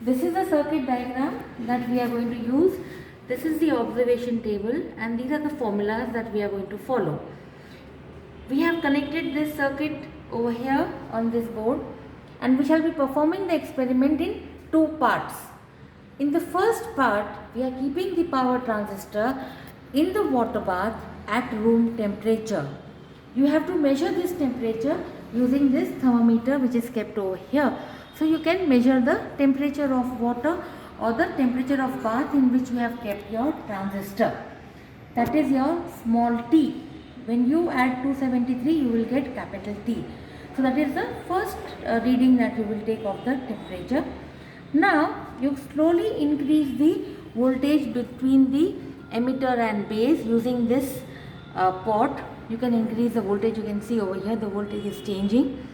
This is the circuit diagram that we are going to use. This is the observation table and these are the formulas that we are going to follow. We have connected this circuit over here on this board and we shall be performing the experiment in two parts. In the first part, we are keeping the power transistor in the water bath at room temperature. You have to measure this temperature using this thermometer which is kept over here. So you can measure the temperature of water or the temperature of bath in which you have kept your transistor. That is your small t. When you add 273, you will get capital T. So that is the first reading that you will take of the temperature. Now you slowly increase the voltage between the emitter and base using this pot. You can increase the voltage. You can see over here the voltage is changing.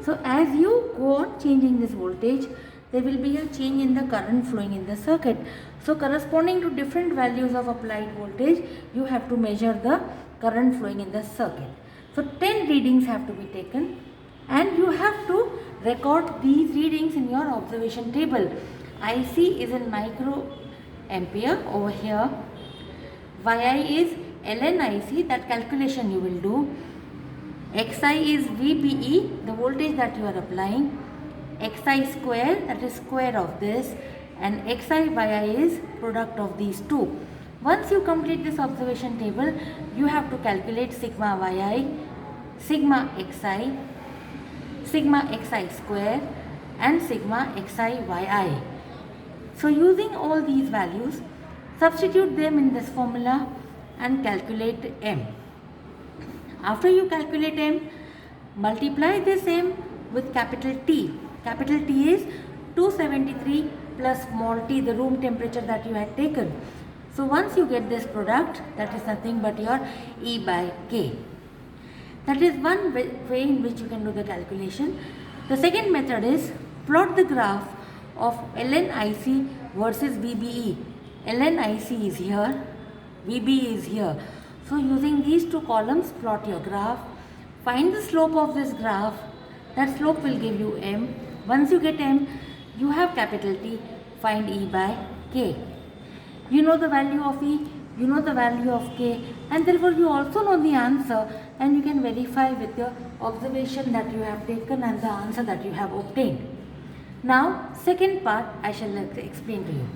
So as you go on changing this voltage, there will be a change in the current flowing in the circuit. So corresponding to different values of applied voltage, you have to measure the current flowing in the circuit. So 10 readings have to be taken and you have to record these readings in your observation table. IC is in microampere over here. YI is LNIC, that calculation you will do. XI is VBE, the voltage that you are applying. XI square, that is square of this, and XI is product of these two. Once you complete this observation table, you have to calculate sigma YI, sigma XI square and sigma XI YI. So using all these values, substitute them in this formula and calculate M. After you calculate M, multiply this M with capital T. Capital T is 273 plus small t, the room temperature that you had taken. So once you get this product, that is nothing but your E by K. That is one way in which you can do the calculation. The second method is plot the graph of LNIC versus VBE. LNIC is here, VBE is here. So using these two columns, plot your graph. Find the slope of this graph. That slope will give you M. Once you get M, you have capital T. Find E by K. You know the value of E, you know the value of K, and therefore you also know the answer, and you can verify with your observation that you have taken and the answer that you have obtained. Now, second part I shall explain to you.